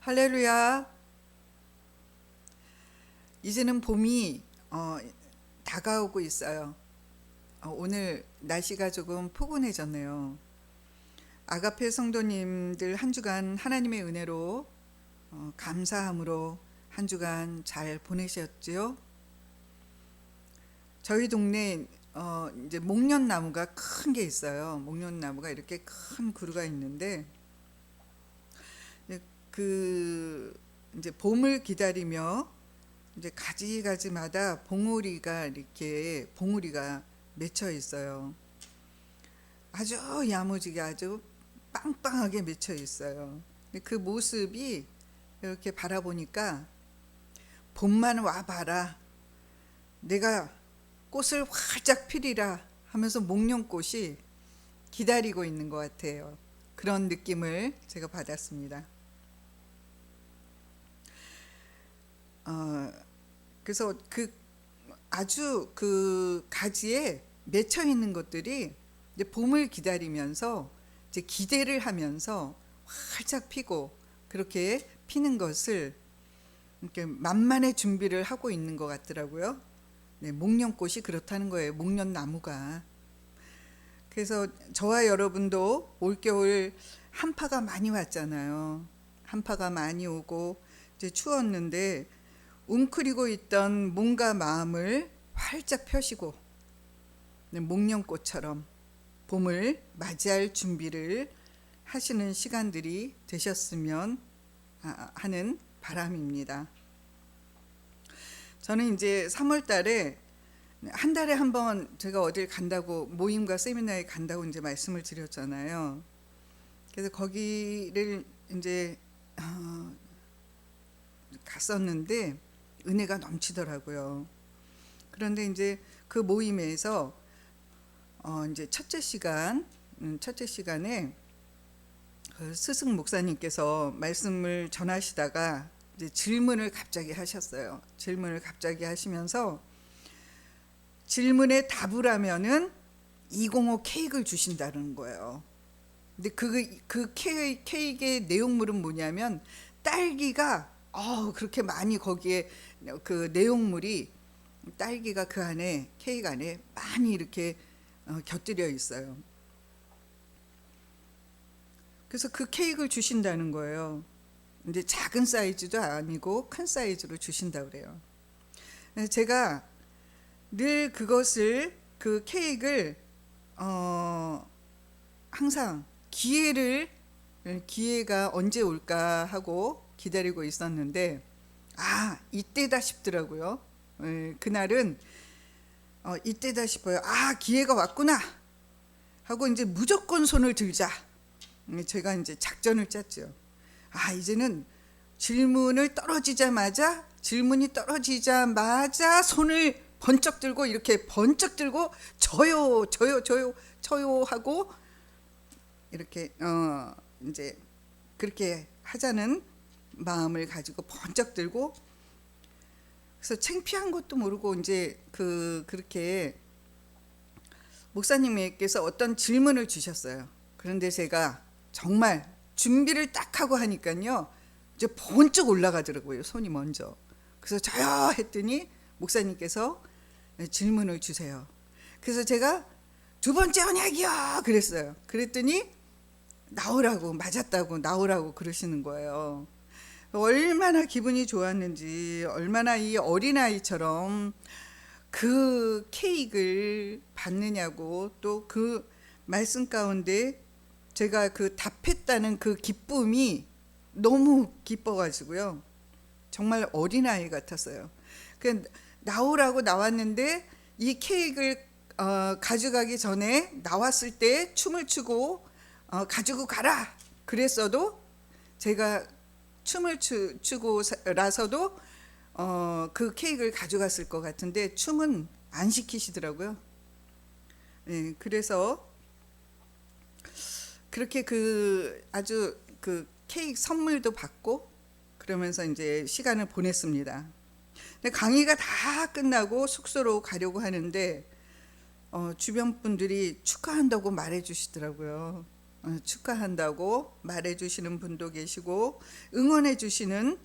할렐루야. 이제는 봄이 다가오고 있어요. 오늘 날씨가 조금 포근해졌네요. 아가페 성도님들 한 주간 하나님의 은혜로 감사함으로 한 주간 잘 보내셨지요? 저희 동네 이제 목련나무가 큰 게 있어요. 목련나무가 이렇게 큰 그루가 있는데 이제 봄을 기다리며 이제 가지가지마다 봉우리가 맺혀 있어요. 아주 야무지게 아주 빵빵하게 맺혀 있어요. 그 모습이 이렇게 바라보니까 봄만 와봐라. 내가 꽃을 활짝 피리라 하면서 목련꽃이 기다리고 있는 것 같아요. 그런 느낌을 제가 받았습니다. 그래서 아주 그 가지에 맺혀 있는 것들이 이제 봄을 기다리면서 이제 기대를 하면서 활짝 피고 그렇게 피는 것을 이렇게 만만의 준비를 하고 있는 것 같더라고요. 네, 목련꽃이 그렇다는 거예요. 목련나무가. 그래서 저와 여러분도 올겨울 한파가 많이 왔잖아요. 한파가 많이 오고 이제 추웠는데 웅크리고 있던 몸과 마음을 활짝 펴시고 목련꽃처럼 봄을 맞이할 준비를 하시는 시간들이 되셨으면 하는 바람입니다. 저는 이제 3월 달에 한 달에 한 번 제가 어딜 간다고 모임과 세미나에 간다고 이제 말씀을 드렸잖아요. 그래서 거기를 이제 갔었는데 은혜가 넘치더라고요. 그런데 이제 그 모임에서 이제 첫째 시간에 그 스승 목사님께서 말씀을 전하시다가 이제 질문을 갑자기 하셨어요. 질문을 갑자기 하시면서 질문에 답을 하면은 205 케이크를 주신다는 거예요. 근데 그 케이크의 내용물은 뭐냐면 딸기가 그렇게 많이 거기에 그 내용물이 딸기가 그 안에 케이크 안에 많이 이렇게 곁들여 있어요. 그래서 그 케이크를 주신다는 거예요. 근데 작은 사이즈도 아니고 큰 사이즈로 주신다 그래요. 제가 늘 그 케이크를 항상 기회가 언제 올까 하고 기다리고 있었는데 이때다 싶더라고요. 그날은 이때다 싶어요. 기회가 왔구나 하고 이제 무조건 손을 들자. 제가 이제 작전을 짰죠. 이제는 질문이 떨어지자마자 손을 번쩍 들고 이렇게 번쩍 들고 저요 하고 이렇게 이제 그렇게 하자는 마음을 가지고 번쩍 들고, 그래서 창피한 것도 모르고 이제 그렇게 목사님께서 어떤 질문을 주셨어요. 그런데 제가 정말 준비를 딱 하고 하니까요 이제 번쩍 올라가더라고요, 손이 먼저. 그래서 저요 했더니 목사님께서 질문을 주세요. 그래서 제가 두 번째 언약이요 그랬어요. 그랬더니 맞았다고 나오라고 그러시는 거예요. 얼마나 기분이 좋았는지, 얼마나 이 어린아이처럼 그 케이크를 받느냐고, 또 그 말씀 가운데 제가 그 답했다는 그 기쁨이 너무 기뻐가지고요. 정말 어린아이 같았어요. 나오라고 나왔는데 이 케이크를 가져가기 전에 나왔을 때 춤을 추고 가지고 가라 그랬어도, 제가 춤을 추고라서도 그 케이크를 가져갔을 것 같은데 춤은 안 시키시더라고요. 그래서 그렇게 아주 그 케이크 선물도 받고 그러면서 이제 시간을 보냈습니다. 근데 강의가 다 끝나고 숙소로 가려고 하는데 주변 분들이 축하한다고 말해 주시더라고요. 축하한다고 말해 주시는 분도 계시고 응원해 주시는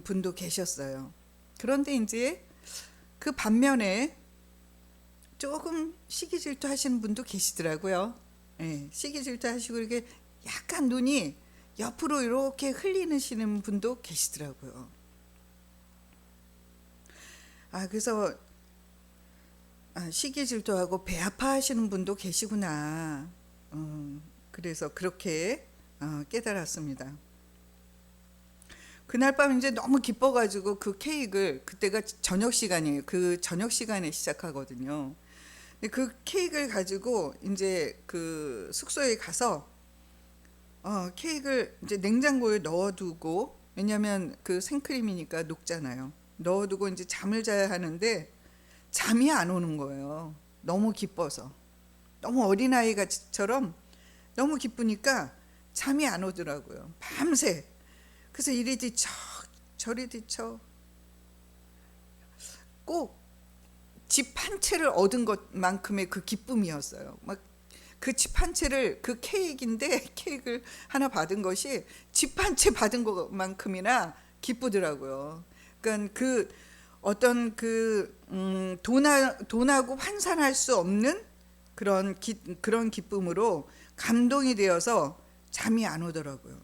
분도 계셨어요. 그런데 이제 그 반면에 조금 시기 질투 하시는 분도 계시더라고요. 예, 시기 질투 하시고 이렇게 약간 눈이 옆으로 이렇게 흘리시는 분도 계시더라고요. 그래서 시기 질투하고 배 아파하시는 분도 계시구나. 그래서 그렇게 깨달았습니다. 그날 밤 이제 너무 기뻐가지고 그 케이크를, 그때가 저녁 시간이에요. 그 저녁 시간에 시작하거든요. 근데 그 케이크를 가지고 이제 그 숙소에 가서 케이크를 이제 냉장고에 넣어두고, 왜냐면 그 생크림이니까 녹잖아요. 넣어두고 이제 잠을 자야 하는데 잠이 안 오는 거예요. 너무 기뻐서. 너무 어린아이처럼 너무 기쁘니까 잠이 안 오더라고요. 밤새. 그래서 이리 뒤척 저리 뒤척, 꼭 집 한 채를 얻은 것만큼의 그 기쁨이었어요. 막 그 집 한 채를, 그 케이크인데 케이크를 하나 받은 것이 집 한 채 받은 것만큼이나 기쁘더라고요. 그러니까 그 어떤 그 돈하고 환산할 수 없는 그런 기쁨으로 감동이 되어서 잠이 안 오더라고요.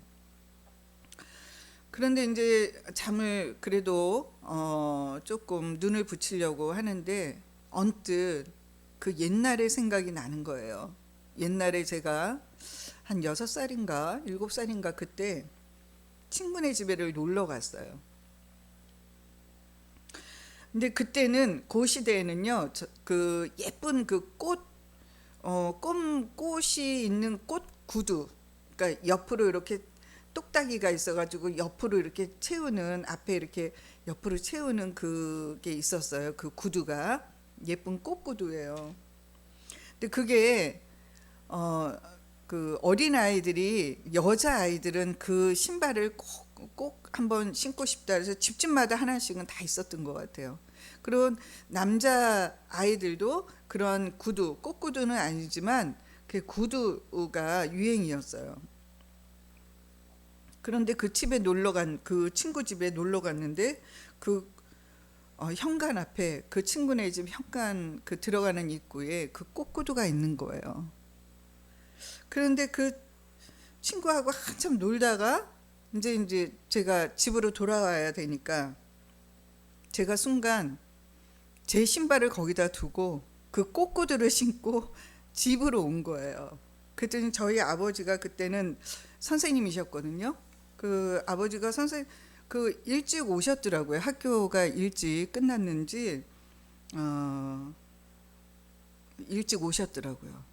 그런데 이제 잠을 그래도 조금 눈을 붙이려고 하는데 언뜻 그 옛날의 생각이 나는 거예요. 옛날에 제가 한 6살인가 7살인가 그때 친구네 집에를 놀러 갔어요. 근데 그때는 그 시대에는요, 그 예쁜 그 꽃이 있는 꽃 구두, 그러니까 옆으로 이렇게 똑딱이가 있어가지고 옆으로 이렇게 채우는, 앞에 이렇게 옆으로 채우는 그게 있었어요. 그 구두가 예쁜 꽃 구두예요. 근데 그게 그 어린 아이들이, 여자 아이들은 그 신발을 꼭 한번 신고 싶다 해서 집집마다 하나씩은 다 있었던 것 같아요. 그리고 남자 아이들도 그런 구두, 꽃구두는 아니지만 그 구두가 유행이었어요. 그런데 그 친구 집에 놀러 갔는데 그 현관 앞에, 그 친구네 집 현관 그 들어가는 입구에 그 꽃구두가 있는 거예요. 그런데 그 친구하고 한참 놀다가 이제 제가 집으로 돌아와야 되니까 제가 순간 제 신발을 거기다 두고 그 꽃구두를 신고 집으로 온 거예요. 그랬더니 저희 아버지가 그때는 선생님이셨거든요. 그 아버지가 그 일찍 오셨더라고요. 학교가 일찍 끝났는지 일찍 오셨더라고요.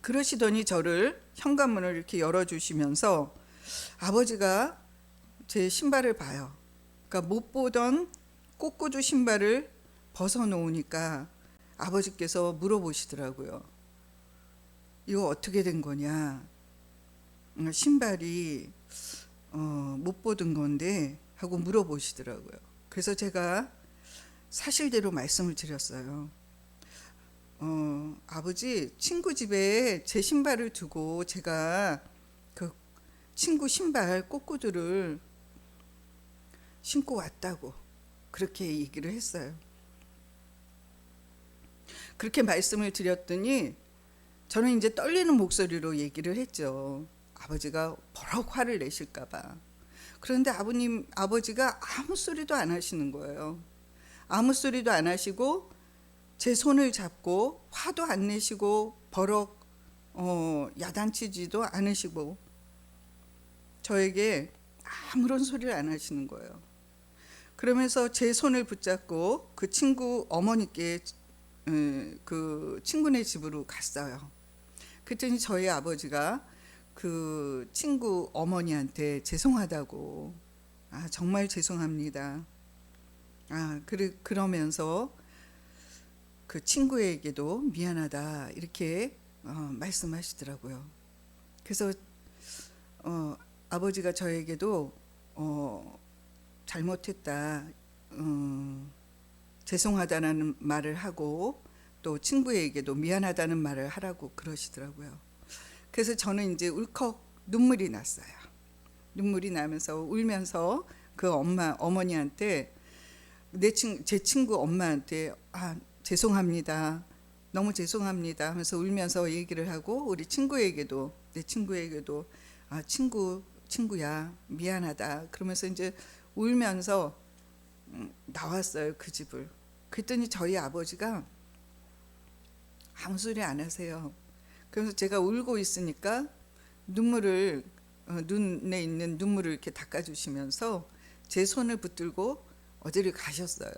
그러시더니 저를, 현관문을 이렇게 열어주시면서 아버지가 제 신발을 봐요. 그러니까 못 보던 꽃구두 신발을 벗어놓으니까 아버지께서 물어보시더라고요. 이거 어떻게 된 거냐? 신발이 못 보던 건데 하고 물어보시더라고요. 그래서 제가 사실대로 말씀을 드렸어요. 아버지, 친구 집에 제 신발을 두고 제가 그 친구 신발 꽃구두를 신고 왔다고 그렇게 얘기를 했어요. 그렇게 말씀을 드렸더니 저는 이제 떨리는 목소리로 얘기를 했죠. 아버지가 버럭 화를 내실까봐. 그런데 아버지가 아무 소리도 안 하시는 거예요. 아무 소리도 안 하시고 제 손을 잡고 화도 안 내시고 버럭 야단치지도 않으시고 저에게 아무런 소리를 안 하시는 거예요. 그러면서 제 손을 붙잡고 그 친구 어머니께 그 친구네 집으로 갔어요. 그랬더니 저희 아버지가 그 친구 어머니한테 죄송하다고, 정말 죄송합니다. 그러면서 그 친구에게도 미안하다 이렇게 말씀하시더라고요. 그래서 아버지가 저에게도 잘못했다, 죄송하다는 말을 하고 또 친구에게도 미안하다는 말을 하라고 그러시더라고요. 그래서 저는 이제 울컥 눈물이 났어요. 눈물이 나면서 울면서 그 어머니한테 제 친구 엄마한테 죄송합니다. 너무 죄송합니다 하면서 울면서 얘기를 하고, 우리 친구에게도, 내 친구에게도 친구야 미안하다 그러면서 이제 울면서 나왔어요, 그 집을. 그랬더니 저희 아버지가 아무 소리 안 하세요. 그래서 제가 울고 있으니까 눈에 있는 눈물을 이렇게 닦아주시면서 제 손을 붙들고 어디를 가셨어요.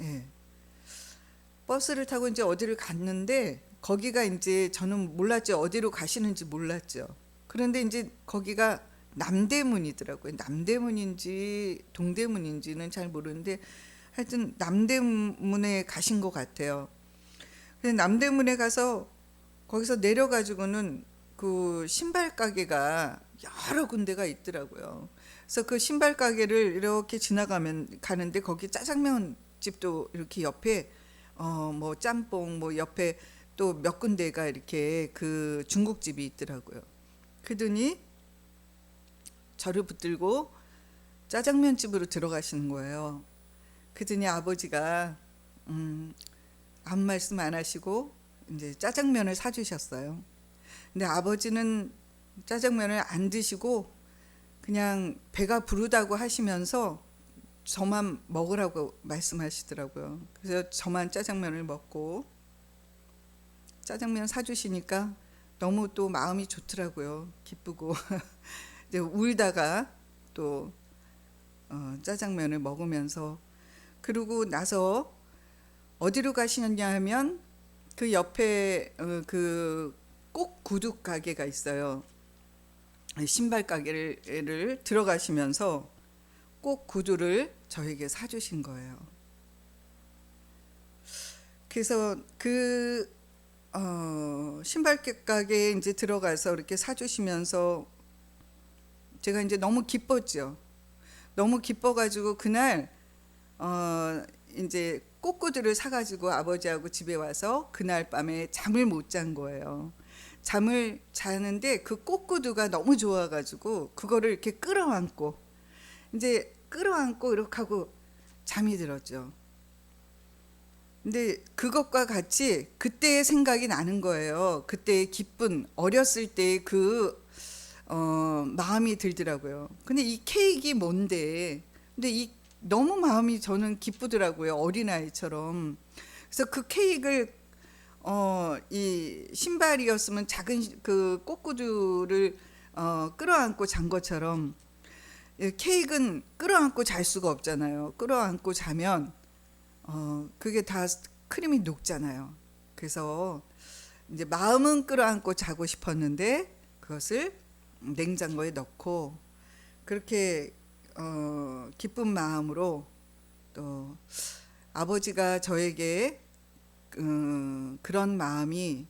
예. 버스를 타고 이제 어디를 갔는데, 거기가 이제 저는 몰랐죠. 어디로 가시는지 몰랐죠. 그런데 이제 거기가 남대문이더라고요. 남대문인지 동대문인지는 잘 모르는데 하여튼 남대문에 가신 것 같아요. 그래서 남대문에 가서 거기서 내려가지고는 그 신발 가게가 여러 군데가 있더라고요. 그래서 그 신발 가게를 이렇게 가는데 거기 짜장면 집도 이렇게 옆에 뭐 짬뽕 뭐 옆에 또 몇 군데가 이렇게 그 중국집이 있더라고요. 그러더니 저를 붙들고 짜장면 집으로 들어가시는 거예요. 그러더니 아버지가 아무 말씀 안 하시고 이제 짜장면을 사주셨어요. 근데 아버지는 짜장면을 안 드시고 그냥 배가 부르다고 하시면서 저만 먹으라고 말씀하시더라고요. 그래서 저만 짜장면을 먹고, 짜장면 사주시니까 너무 또 마음이 좋더라고요. 기쁘고 이제 울다가 또 짜장면을 먹으면서, 그러고 나서 어디로 가시느냐 하면 그 옆에 그 꼭 구두 가게가 있어요. 신발 가게를 들어가시면서 꼭 구두를 저에게 사주신 거예요. 그래서 그 신발 가게에 이제 들어가서 이렇게 사주시면서 제가 이제 너무 기뻤죠. 너무 기뻐가지고 그날 이제 꽃구두를 사가지고 아버지하고 집에 와서 그날 밤에 잠을 못 잔 거예요. 잠을 자는데 그 꽃구두가 너무 좋아가지고 그거를 이렇게 끌어안고 이렇게 하고 잠이 들었죠. 근데 그것과 같이 그때의 생각이 나는 거예요. 그때의 기쁜 어렸을 때의 그 마음이 들더라고요. 근데 이 케이크 뭔데? 근데 이 너무 마음이 저는 기쁘더라고요. 어린아이처럼. 그래서 그 케이크를 이 신발이었으면 작은 그 꽃구두를 끌어안고 잔 것처럼, 케이크는 끌어안고 잘 수가 없잖아요. 끌어안고 자면 그게 다 크림이 녹잖아요. 그래서 이제 마음은 끌어안고 자고 싶었는데 그것을 냉장고에 넣고 그렇게 기쁜 마음으로, 또 아버지가 저에게 그런 마음이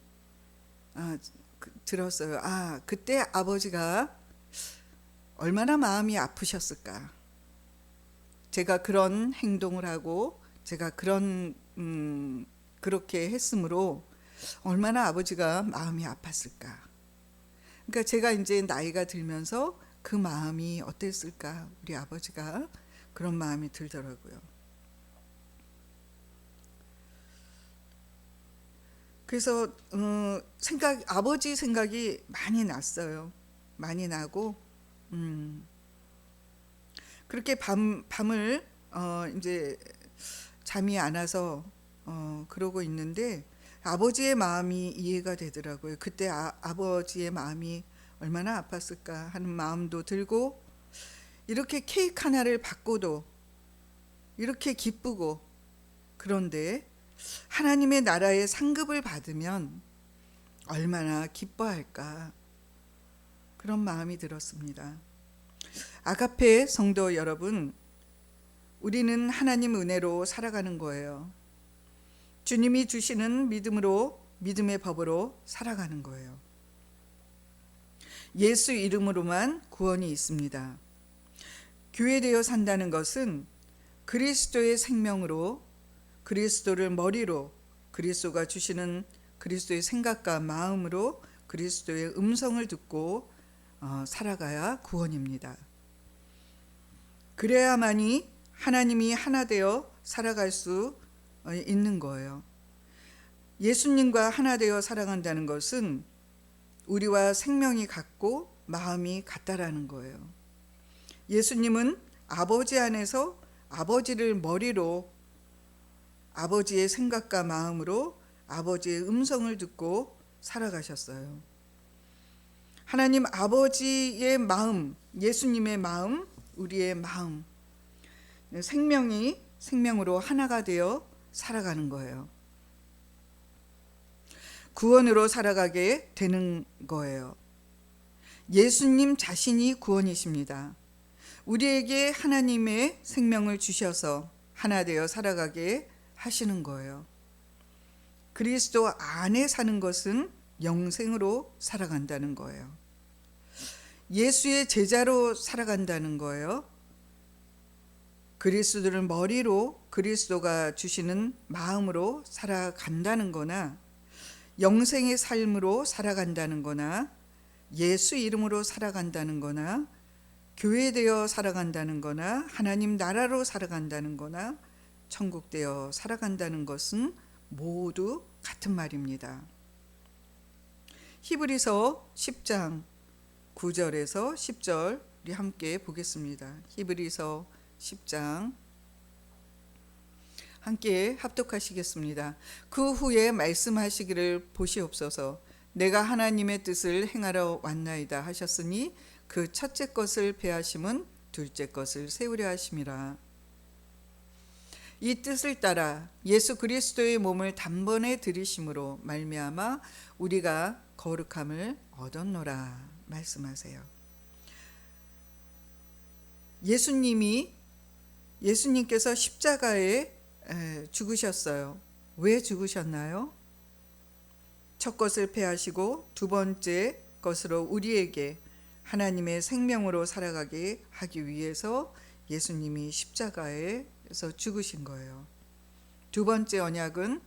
들었어요. 그때 아버지가 얼마나 마음이 아프셨을까. 제가 그런 행동을 하고 제가 그렇게 했으므로 얼마나 아버지가 마음이 아팠을까. 그러니까 제가 이제 나이가 들면서 그 마음이 어땠을까. 우리 아버지가 그런 마음이 들더라고요. 그래서 아버지 생각이 많이 났어요. 많이 나고 그렇게 밤을 이제 잠이 안 와서 그러고 있는데 아버지의 마음이 이해가 되더라고요. 그때 아버지의 마음이 얼마나 아팠을까 하는 마음도 들고, 이렇게 케이크 하나를 받고도 이렇게 기쁘고, 그런데 하나님의 나라의 상급을 받으면 얼마나 기뻐할까, 그런 마음이 들었습니다. 아가페 성도 여러분, 우리는 하나님 은혜로 살아가는 거예요. 주님이 주시는 믿음의 법으로 살아가는 거예요. 예수 이름으로만 구원이 있습니다. 교회되어 산다는 것은 그리스도의 생명으로, 그리스도를 머리로, 그리스도가 주시는 그리스도의 생각과 마음으로 그 그리스도의 음성을 듣고 살아가야 구원입니다. 그래야만이 하나님이 하나 되어 살아갈 수 있는 거예요. 예수님과 하나 되어 살아간다는 것은 우리와 생명이 같고 마음이 같다라는 거예요. 예수님은 아버지 안에서 아버지를 머리로 아버지의 생각과 마음으로 아버지의 음성을 듣고 살아가셨어요. 하나님 아버지의 마음, 예수님의 마음, 우리의 마음, 생명으로 하나가 되어 살아가는 거예요. 구원으로 살아가게 되는 거예요. 예수님 자신이 구원이십니다. 우리에게 하나님의 생명을 주셔서 하나 되어 살아가게 하시는 거예요. 그리스도 안에 사는 것은 영생으로 살아간다는 거예요. 예수의 제자로 살아간다는 거예요. 그리스도를 머리로 그리스도가 주시는 마음으로 살아간다는 거나 영생의 삶으로 살아간다는 거나 예수 이름으로 살아간다는 거나 교회되어 살아간다는 거나 하나님 나라로 살아간다는 거나 천국되어 살아간다는 것은 모두 같은 말입니다. 히브리서 10장 9절에서 10절 우리 함께 보겠습니다. 히브리서 10장 함께 합독하시겠습니다. 그 후에 말씀하시기를 보시옵소서. 내가 하나님의 뜻을 행하러 왔나이다 하셨으니 그 첫째 것을 폐하심은 둘째 것을 세우려 하심이라. 이 뜻을 따라 예수 그리스도의 몸을 단번에 들이심으로 말미암아 우리가 거룩함을 얻었노라 말씀하세요. 예수님께서 십자가에 죽으셨어요. 왜 죽으셨나요? 첫 것을 폐하시고 두 번째 것으로 우리에게 하나님의 생명으로 살아가게 하기 위해서 예수님이 십자가에서 죽으신 거예요. 두 번째 언약은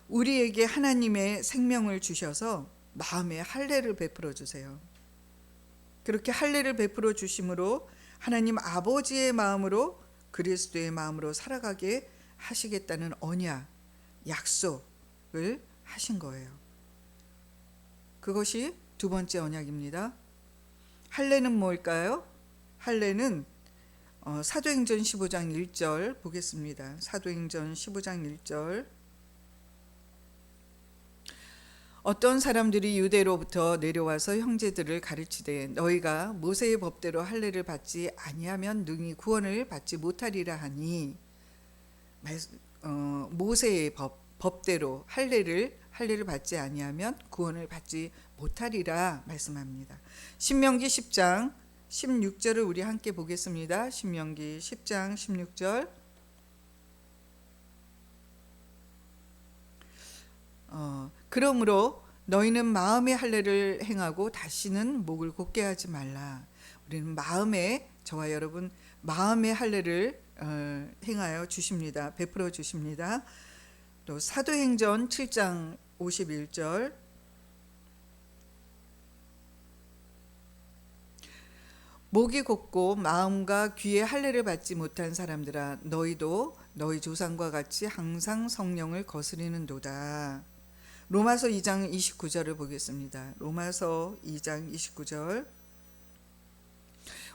우리에게 하나님의 생명을 주셔서 마음에 할례를 베풀어 주세요. 그렇게 할례를 베풀어 주심으로 하나님 아버지의 마음으로 그리스도의 마음으로 살아가게 하시겠다는 언약, 약속을 하신 거예요. 그것이 두 번째 언약입니다. 할례는 뭘까요? 할례는 사도행전 15장 1절 보겠습니다. 사도행전 15장 1절. 어떤 사람들이 유대로부터 내려와서 형제들을 가르치되 너희가 모세의 법대로 할례를 받지 아니하면 능히 구원을 받지 못하리라 하니, 모세의 법대로 할례를 받지 아니하면 구원을 받지 못하리라 말씀합니다. 신명기 10장 16절을 우리 함께 보겠습니다. 신명기 10장 16절. 그러므로 너희는 마음의 할례를 행하고 다시는 목을 곧게 하지 말라. 우리는 저와 여러분 마음의 할례를 행하여 주십니다. 베풀어 주십니다. 또 사도행전 7장 51절. 목이 곧고 마음과 귀에 할례를 받지 못한 사람들아, 너희도 너희 조상과 같이 항상 성령을 거스리는도다. 로마서 2장 29절을 보겠습니다. 로마서 2장 29절.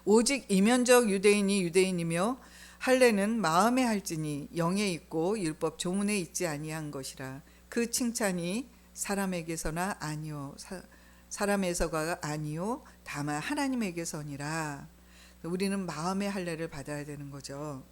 오직 이면적 유대인이 유대인이며 할례는 마음에 할지니 영에 있고 율법 조문에 있지 아니한 것이라. 그 칭찬이 사람에게서나 아니요 사람에서가 아니요 다만 하나님에게서니라. 우리는 마음의 할례를 받아야 되는 거죠.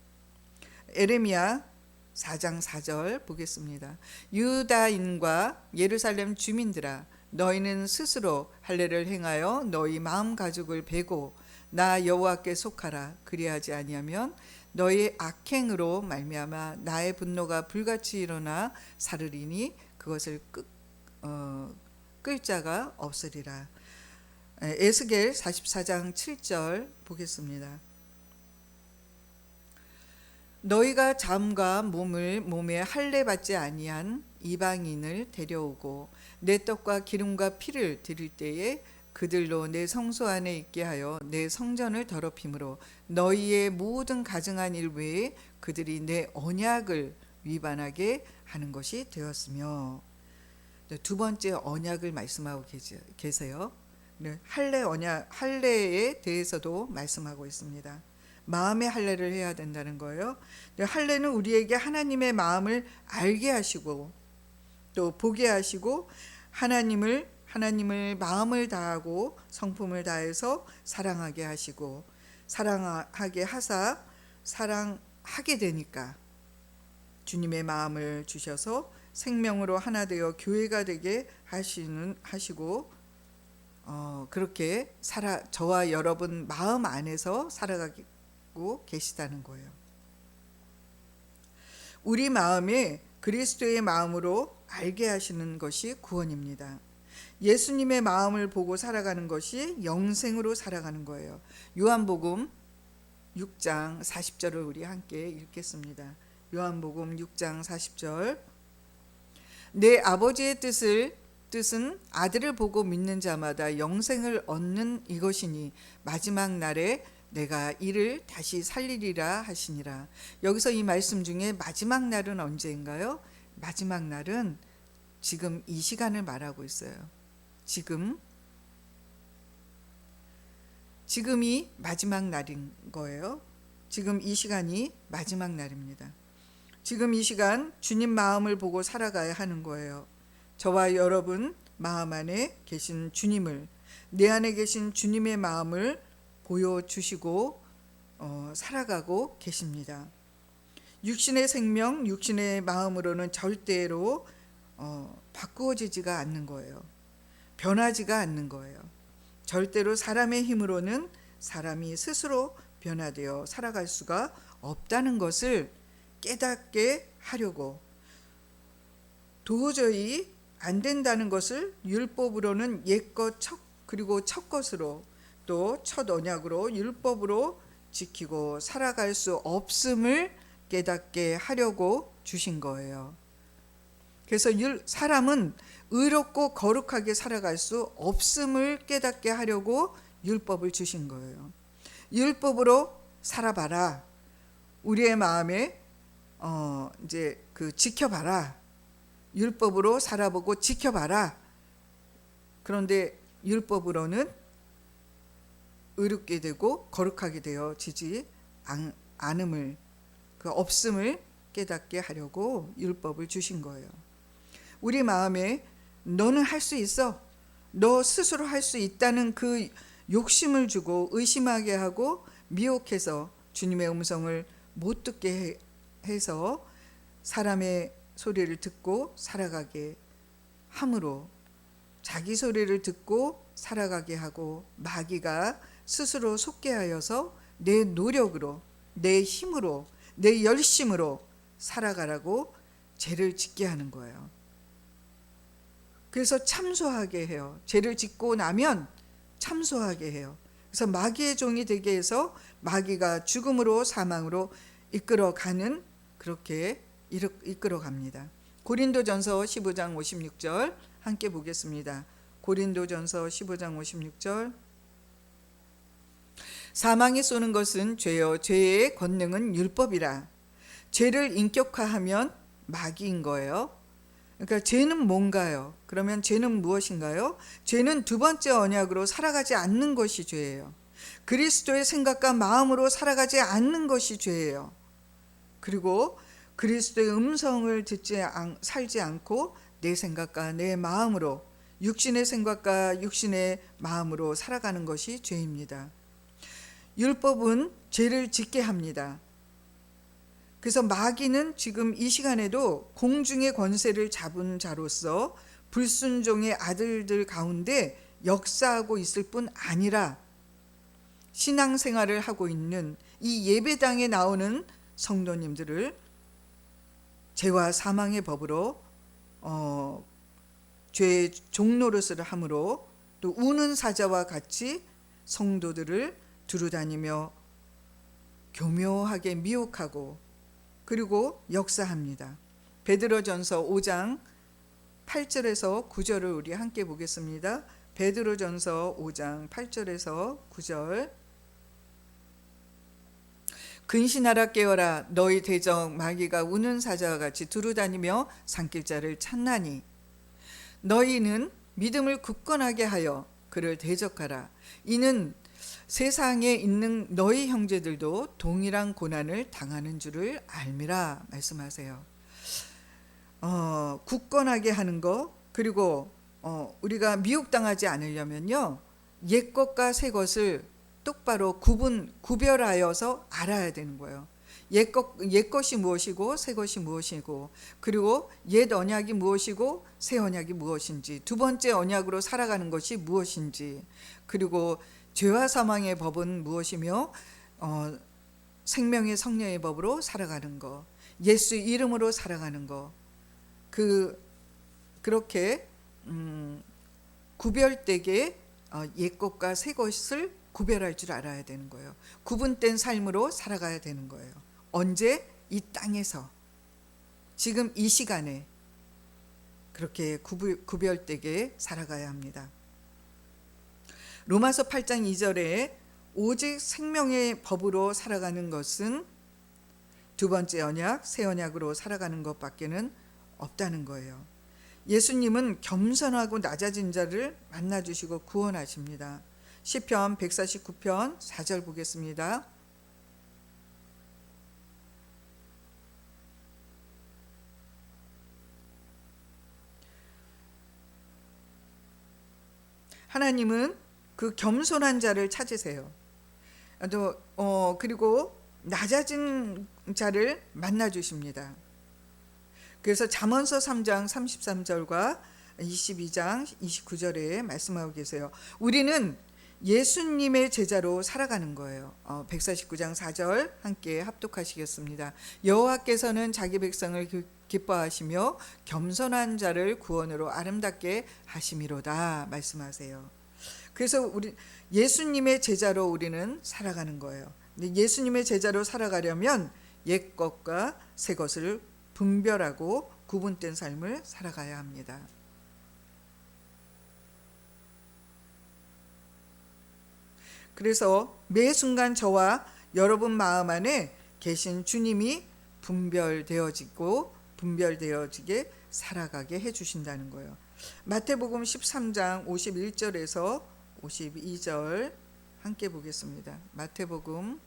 에레미야 4장 4절 보겠습니다. 유다인과 예루살렘 주민들아, 너희는 스스로 할례를 행하여 너희 마음 가죽을 베고 나 여호와께 속하라. 그리하지 아니하면 너희 악행으로 말미암아 나의 분노가 불같이 일어나 사르리니 그것을 끌 자가 없으리라. 에스겔 44장 7절 보겠습니다. 너희가 잠과 몸에 할례 받지 아니한 이방인을 데려오고 내 떡과 기름과 피를 드릴 때에 그들로 내 성소 안에 있게 하여 내 성전을 더럽힘으로 너희의 모든 가증한 일 외에 그들이 내 언약을 위반하게 하는 것이 되었으며. 두 번째 언약을 말씀하고 계세요. 할례 언약, 할례에 대해서도 말씀하고 있습니다. 마음의 할례를 해야 된다는 거예요. 할례는 우리에게 하나님의 마음을 알게 하시고 또 보게 하시고 하나님을 마음을 다하고 성품을 다해서 사랑하게 하시고 사랑하게 하사 사랑하게 되니까 주님의 마음을 주셔서 생명으로 하나 되어 교회가 되게 하시고 그렇게 저와 여러분 마음 안에서 살아가고 계시다는 거예요. 우리 마음에 그리스도의 마음으로 알게 하시는 것이 구원입니다. 예수님의 마음을 보고 살아가는 것이 영생으로 살아가는 거예요. 요한복음 6장 40절을 우리 함께 읽겠습니다. 요한복음 6장 40절. 내 아버지의 뜻은 아들을 보고 믿는 자마다 영생을 얻는 이것이니 마지막 날에 내가 이를 다시 살리리라 하시니라. 여기서 이 말씀 중에 마지막 날은 언제인가요? 마지막 날은 지금 이 시간을 말하고 있어요. 지금이 마지막 날인 거예요. 지금 이 시간이 마지막 날입니다. 지금 이 시간 주님 마음을 보고 살아가야 하는 거예요. 저와 여러분 마음 안에 계신 주님을, 내 안에 계신 주님의 마음을 보여주시고 살아가고 계십니다. 육신의 생명, 육신의 마음으로는 절대로 바꾸어지지가 않는 거예요. 변하지가 않는 거예요. 절대로 사람의 힘으로는 사람이 스스로 변화되어 살아갈 수가 없다는 것을 깨닫게 하려고, 도저히 안 된다는 것을 율법으로는 옛것 그리고 첫 것으로 또 첫 언약으로 율법으로 지키고 살아갈 수 없음을 깨닫게 하려고 주신 거예요. 그래서 사람은 의롭고 거룩하게 살아갈 수 없음을 깨닫게 하려고 율법을 주신 거예요. 율법으로 살아봐라. 우리의 마음에 이제 지켜봐라. 율법으로 살아보고 지켜봐라. 그런데 율법으로는 의롭게 되고 거룩하게 되어지지 않음을, 없음을 깨닫게 하려고 율법을 주신 거예요. 우리 마음에 너는 할 수 있어, 너 스스로 할 수 있다는 그 욕심을 주고 의심하게 하고 미혹해서 주님의 음성을 못 듣게 해서 사람의 소리를 듣고 살아가게 함으로, 자기 소리를 듣고 살아가게 하고 마귀가 스스로 속게 하여서 내 노력으로, 내 힘으로, 내 열심으로 살아가라고 죄를 짓게 하는 거예요. 그래서 참소하게 해요. 죄를 짓고 나면 참소하게 해요. 그래서 마귀의 종이 되게 해서 마귀가 죽음으로, 사망으로 이끌어가는, 그렇게 이끌어갑니다. 고린도전서 15장 56절 함께 보겠습니다. 고린도전서 15장 56절. 사망이 쏘는 것은 죄요, 죄의 권능은 율법이라. 죄를 인격화하면 마귀인 거예요. 그러니까 죄는 뭔가요? 그러면 죄는 무엇인가요? 죄는 두 번째 언약으로 살아가지 않는 것이 죄예요. 그리스도의 생각과 마음으로 살아가지 않는 것이 죄예요. 그리고 그리스도의 음성을 살지 않고 내 생각과 내 마음으로, 육신의 생각과 육신의 마음으로 살아가는 것이 죄입니다. 율법은 죄를 짓게 합니다. 그래서 마귀는 지금 이 시간에도 공중의 권세를 잡은 자로서 불순종의 아들들 가운데 역사하고 있을 뿐 아니라 신앙생활을 하고 있는 이 예배당에 나오는 성도님들을 죄와 사망의 법으로 죄의 종노릇을 함으로, 또 우는 사자와 같이 성도들을 두루다니며 교묘하게 미혹하고 그리고 역사합니다. 베드로전서 5장 8절에서 9절을 우리 함께 보겠습니다. 베드로전서 5장 8절에서 9절. 근신하라 깨어라, 너희 대적 마귀가 우는 사자와 같이 두루다니며 산길자를 찾나니 너희는 믿음을 굳건하게 하여 그를 대적하라. 이는 세상에 있는 너희 형제들도 동일한 고난을 당하는 줄을 알미라 말씀하세요. 굳건하게 하는 거, 그리고 우리가 미혹당하지 않으려면요, 옛 것과 새 것을 똑바로 구별하여서 알아야 되는 거예요. 옛 것이 무엇이고 새 것이 무엇이고, 그리고 옛 언약이 무엇이고 새 언약이 무엇인지, 두 번째 언약으로 살아가는 것이 무엇인지, 그리고 죄와 사망의 법은 무엇이며 생명의 성령의 법으로 살아가는 거, 예수 이름으로 살아가는 거, 그렇게 구별되게 옛 것과 새 것을 구별할 줄 알아야 되는 거예요. 구분된 삶으로 살아가야 되는 거예요. 언제? 이 땅에서, 지금 이 시간에 그렇게 구별되게 살아가야 합니다. 로마서 8장 2절에 오직 생명의 법으로 살아가는 것은 두 번째 언약, 새 언약으로 살아가는 것밖에는 없다는 거예요. 예수님은 겸손하고 낮아진 자를 만나주시고 구원하십니다. 시편 149편 4절 보겠습니다. 하나님은 그 겸손한 자를 찾으세요. 그리고 낮아진 자를 만나주십니다. 그래서 잠언서 3장 33절과 22장 29절에 말씀하고 계세요. 우리는 예수님의 제자로 살아가는 거예요. 149장 4절 함께 합독하시겠습니다. 여호와께서는 자기 백성을 기뻐하시며 겸손한 자를 구원으로 아름답게 하심이로다 말씀하세요. 그래서 우리 예수님의 제자로 우리는 살아가는 거예요. 근데 예수님의 제자로 살아가려면 옛 것과 새 것을 분별하고 구분된 삶을 살아가야 합니다. 그래서 매 순간 저와 여러분 마음 안에 계신 주님이 분별되어지게 살아가게 해주신다는 거예요. 마태복음 13장 51절에서 52절 함께 보겠습니다. 마태복음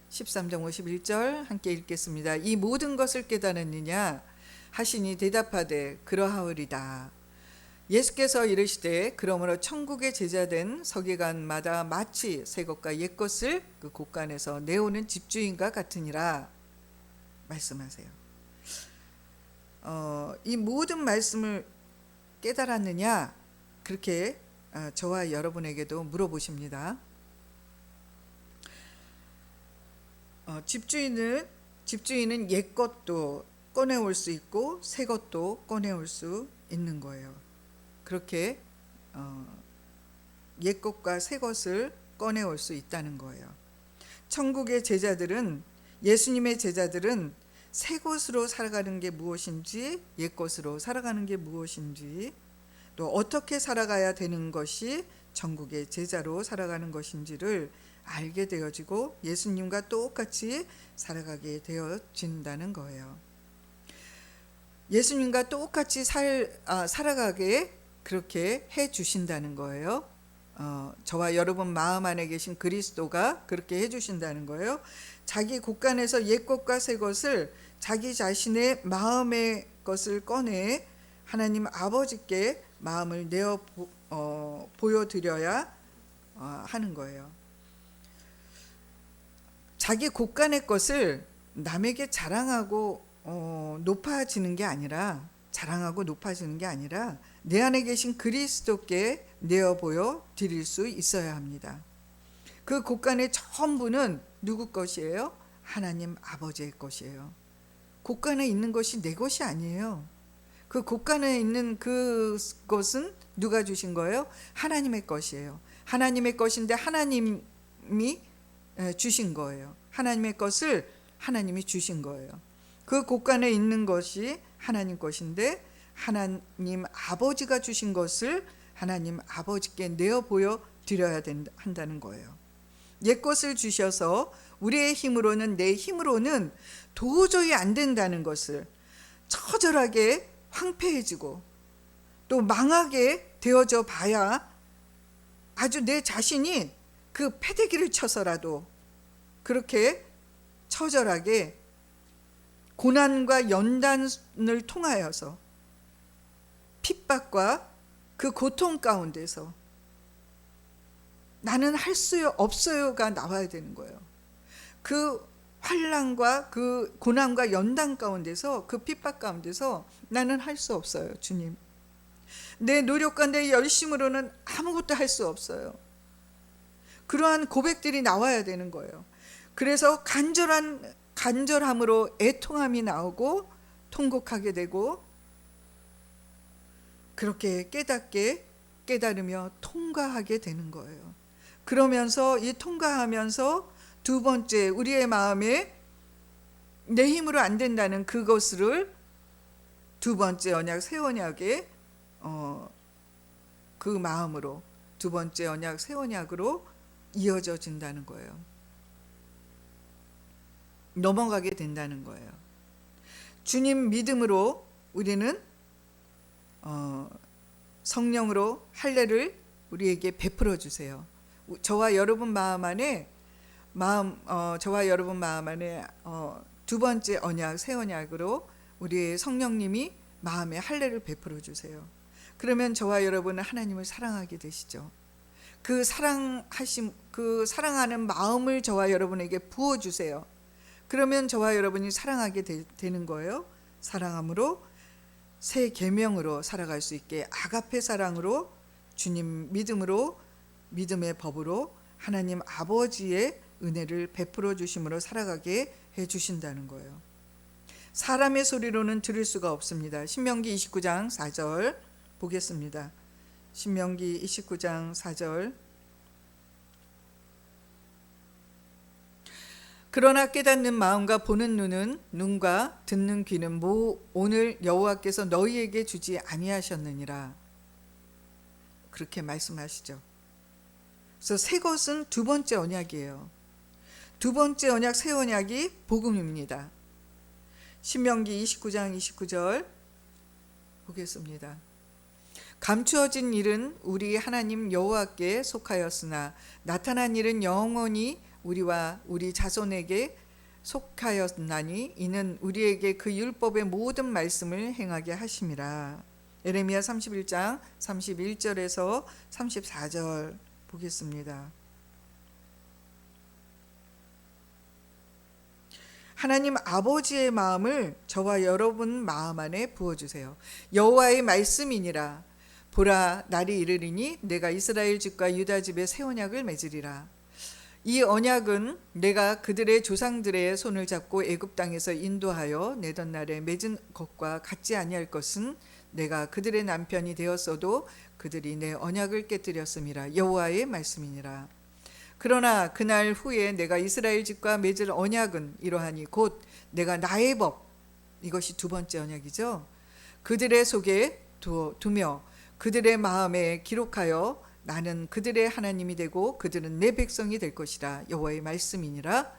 13장 51절 함께 읽겠습니다. 이 모든 것을 깨달았느냐 하시니 대답하되 그러하오리다. 예수께서 이르시되 그러므로 천국의 제자된 서기관마다 마치 새 것과 옛 것을 그 곳간에서 내오는 집주인과 같으니라 말씀하세요. 이 모든 말씀을 깨달았느냐 그렇게 저와 여러분에게도 물어보십니다. 집주인은 옛 것도 꺼내올 수 있고 새 것도 꺼내올 수 있는 거예요. 그렇게 옛 것과 새 것을 꺼내올 수 있다는 거예요. 천국의 제자들은, 예수님의 제자들은 새 것으로 살아가는 게 무엇인지, 옛 것으로 살아가는 게 무엇인지, 또 어떻게 살아가야 되는 것이 천국의 제자로 살아가는 것인지를 알게 되어지고 예수님과 똑같이 살아가게 되어진다는 거예요. 예수님과 똑같이 살아가게 그렇게 해 주신다는 거예요. 저와 여러분 마음 안에 계신 그리스도가 그렇게 해 주신다는 거예요. 자기 곳간에서 옛 것과 새 것을, 자기 자신의 마음의 것을 꺼내 하나님 아버지께 마음을 내어 보여드려야 하는 거예요. 자기 곳간의 것을 남에게 자랑하고 높아지는 게 아니라, 내 안에 계신 그리스도께 내어 보여 드릴 수 있어야 합니다. 그 곳간의 전부는 누구 것이에요? 하나님 아버지의 것이에요. 곳간에 있는 것이 내 것이 아니에요. 그 곳간에 있는 그것은 누가 주신 거예요? 하나님의 것이에요. 하나님의 것인데 하나님이 주신 거예요. 하나님의 것을 하나님이 주신 거예요. 그 곳간에 있는 것이 하나님 것인데 하나님 아버지가 주신 것을 하나님 아버지께 내어 보여 드려야 한다는 거예요. 옛 것을 주셔서 우리의 힘으로는, 내 힘으로는 도저히 안 된다는 것을, 처절하게 황폐해지고 또 망하게 되어져 봐야 아주 내 자신이 그 패대기를 쳐서라도 그렇게 처절하게 고난과 연단을 통하여서 핍박과 그 고통 가운데서 나는 할 수 없어요가 나와야 되는 거예요. 그 환난과 그 고난과 연단 가운데서, 그 핍박 가운데서 나는 할 수 없어요, 주님. 내 노력과 내 열심으로는 아무것도 할 수 없어요. 그러한 고백들이 나와야 되는 거예요. 그래서 간절함으로 애통함이 나오고 통곡하게 되고, 그렇게 깨달으며 통과하게 되는 거예요. 그러면서 이 통과하면서 두 번째, 우리의 마음에 내 힘으로 안 된다는 그것을 두 번째 언약, 새 언약의 그 마음으로, 두 번째 언약, 새 언약으로 이어져 진다는 거예요. 넘어가게 된다는 거예요. 주님 믿음으로 우리는 성령으로 할례를 우리에게 베풀어 주세요. 저와 여러분 마음 안에 두 번째 언약, 새 언약으로 우리의 성령님이 마음에 할례를 베풀어 주세요. 그러면 저와 여러분은 하나님을 사랑하게 되시죠. 그 사랑하는 마음을 저와 여러분에게 부어 주세요. 그러면 저와 여러분이 사랑하게 되는 거예요. 사랑함으로 새 계명으로 살아갈 수 있게, 아가페 사랑으로, 주님 믿음으로, 믿음의 법으로 하나님 아버지의 은혜를 베풀어 주심으로 살아가게 해 주신다는 거예요. 사람의 소리로는 들을 수가 없습니다. 신명기 29장 4절 보겠습니다. 신명기 29장 4절. 그러나 깨닫는 마음과 보는 눈과 듣는 귀는 오늘 여호와께서 너희에게 주지 아니하셨느니라. 그렇게 말씀하시죠. 그래서 새 것은 두 번째 언약이에요. 두 번째 언약, 새 언약이 복음입니다. 신명기 29장 29절 보겠습니다. 감추어진 일은 우리 하나님 여호와께 속하였으나 나타난 일은 영원히 우리와 우리 자손에게 속하였나니 이는 우리에게 그 율법의 모든 말씀을 행하게 하심이라. 예레미야 31장 31절에서 34절 보겠습니다. 하나님 아버지의 마음을 저와 여러분 마음 안에 부어주세요. 여호와의 말씀이니라. 보라, 날이 이르리니 내가 이스라엘 집과 유다 집에 새 언약을 맺으리라. 이 언약은 내가 그들의 조상들의 손을 잡고 애굽 땅에서 인도하여 내던 날에 맺은 것과 같지 아니할 것은 내가 그들의 남편이 되었어도 그들이 내 언약을 깨뜨렸음이라. 여호와의 말씀이니라. 그러나 그날 후에 내가 이스라엘 집과 맺을 언약은 이러하니 곧 내가 나의 법, 이것이 두 번째 언약이죠. 그들의 속에 두며 그들의 마음에 기록하여 나는 그들의 하나님이 되고 그들은 내 백성이 될 것이라. 여호와의 말씀이니라.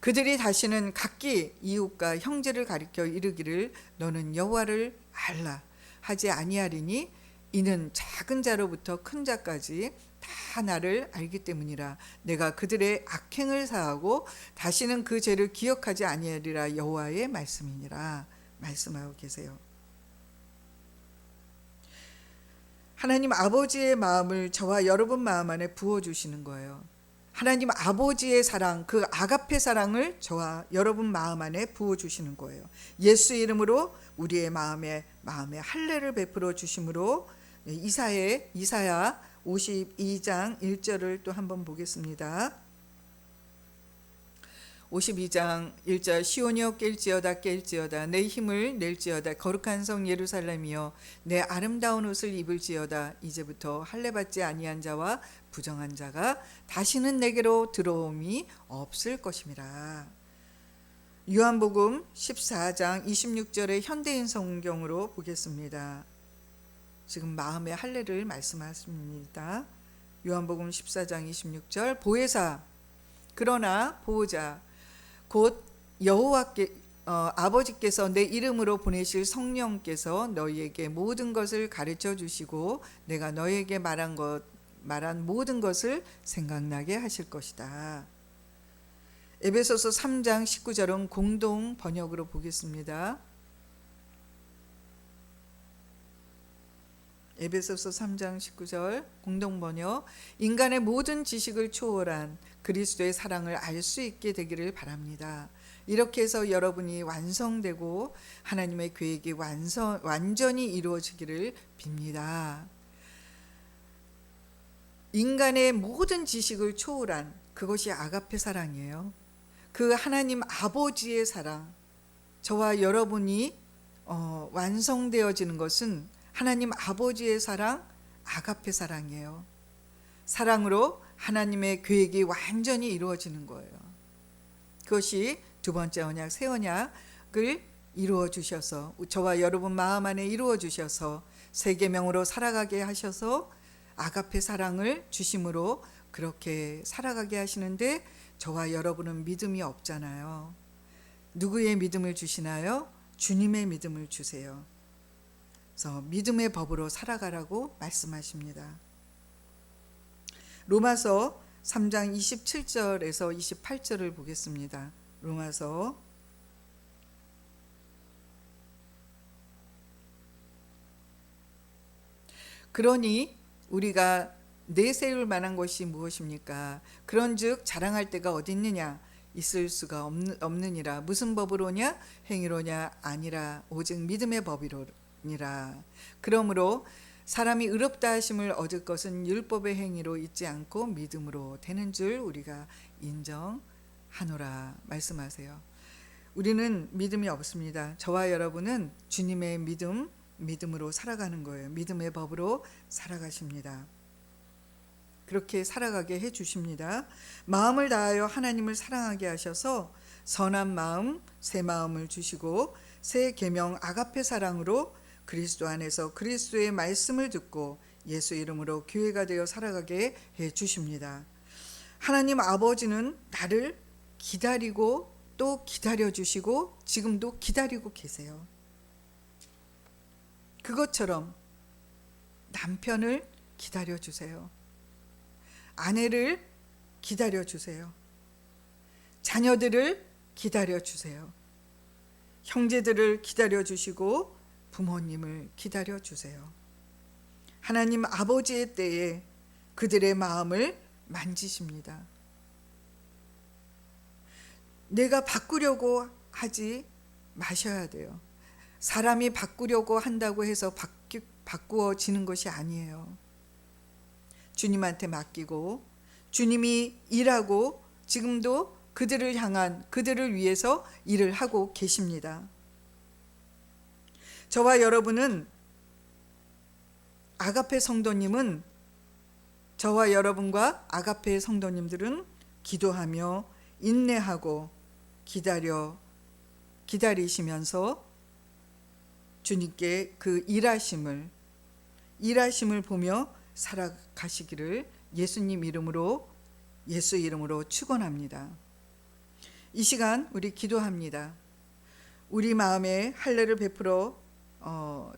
그들이 다시는 각기 이웃과 형제를 가리켜 이르기를 너는 여호와를 알라 하지 아니하리니 이는 작은 자로부터 큰 자까지 다 나를 알기 때문이라. 내가 그들의 악행을 사하고 다시는 그 죄를 기억하지 아니하리라. 여호와의 말씀이니라. 말씀하고 계세요. 하나님 아버지의 마음을 저와 여러분 마음 안에 부어주시는 거예요. 하나님 아버지의 사랑, 그 아가페 사랑을 저와 여러분 마음 안에 부어주시는 거예요. 예수 이름으로 우리의 마음에 할례를 베풀어 주심으로. 이사야 52장 1절을 또 한번 보겠습니다. 52장 1절 시온이여 깰지어다 내 힘을 낼지어다 거룩한 성 예루살렘이여 내 아름다운 옷을 입을지어다 이제부터 할례받지 아니한 자와 부정한 자가 다시는 내게로 들어옴이 없을 것임이라. 요한복음 14장 26절의 현대인 성경으로 보겠습니다. 지금 마음의 할례를 말씀하십니다. 요한복음 14장 26절 보혜사 그러나 보호자 곧 여호와께 아버지께서 내 이름으로 보내실 성령께서 너희에게 모든 것을 가르쳐 주시고 내가 너희에게 말한 모든 것을 생각나게 하실 것이다. 에베소서 3장 19절은 공동 번역으로 보겠습니다. 에베소서 3장 19절 공동 번역 인간의 모든 지식을 초월한 그리스도의 사랑을 알 수 있게 되기를 바랍니다. 이렇게 해서 여러분이 완성되고 하나님의 계획이 완전히 이루어지기를 빕니다. 인간의 모든 지식을 초월한 그것이 아가페 사랑이에요. 그 하나님 아버지의 사랑, 저와 여러분이 완성되어지는 것은 하나님 아버지의 사랑, 아가페 사랑이에요. 사랑으로 하나님의 계획이 완전히 이루어지는 거예요. 그것이 두 번째 언약, 새 언약을 이루어 주셔서 저와 여러분 마음 안에 이루어 주셔서 새 계명으로 살아가게 하셔서 아가페 사랑을 주심으로 그렇게 살아가게 하시는데 저와 여러분은 믿음이 없잖아요. 누구의 믿음을 주시나요? 주님의 믿음을 주세요. 그래서 믿음의 법으로 살아가라고 말씀하십니다. 로마서 3장 27절에서 28절을 보겠습니다. 로마서 그러니 우리가 내세울 만한 것이 무엇입니까? 그런즉 자랑할 데가 어디 있느냐? 있을 수가 없느니라. 무슨 법으로냐? 행위로냐? 아니라 오직 믿음의 법이로니라. 그러므로 사람이 의롭다 하심을 얻을 것은 율법의 행위로 있지 않고 믿음으로 되는 줄 우리가 인정하노라 말씀하세요. 우리는 믿음이 없습니다. 저와 여러분은 주님의 믿음으로 살아가는 거예요. 믿음의 법으로 살아가십니다. 그렇게 살아가게 해주십니다. 마음을 다하여 하나님을 사랑하게 하셔서 선한 마음, 새 마음을 주시고 새 계명 아가페 사랑으로 그리스도 안에서 그리스도의 말씀을 듣고 예수 이름으로 교회가 되어 살아가게 해주십니다. 하나님 아버지는 나를 기다리고 또 기다려주시고 지금도 기다리고 계세요. 그것처럼 남편을 기다려주세요. 아내를 기다려주세요. 자녀들을 기다려주세요. 형제들을 기다려주시고 부모님을 기다려주세요. 하나님 아버지의 때에 그들의 마음을 만지십니다. 내가 바꾸려고 하지 마셔야 돼요. 사람이 바꾸려고 한다고 해서 바꾸어지는 것이 아니에요. 주님한테 맡기고 주님이 일하고 지금도 그들을 위해서 일을 하고 계십니다. 저와 여러분은 아가페 성도님은 저와 여러분과 아가페 성도님들은 기도하며 인내하고 기다리시면서 주님께 그 일하심을 보며 살아가시기를 예수님 이름으로 예수 이름으로 축원합니다. 이 시간 우리 기도합니다. 우리 마음에 할례를 베풀어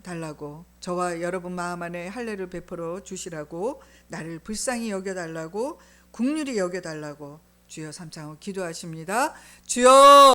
달라고, 저와 여러분 마음 안에 할례를 베풀어 주시라고, 나를 불쌍히 여겨달라고, 긍휼히 여겨달라고 주여 삼창으로 기도하십니다. 주여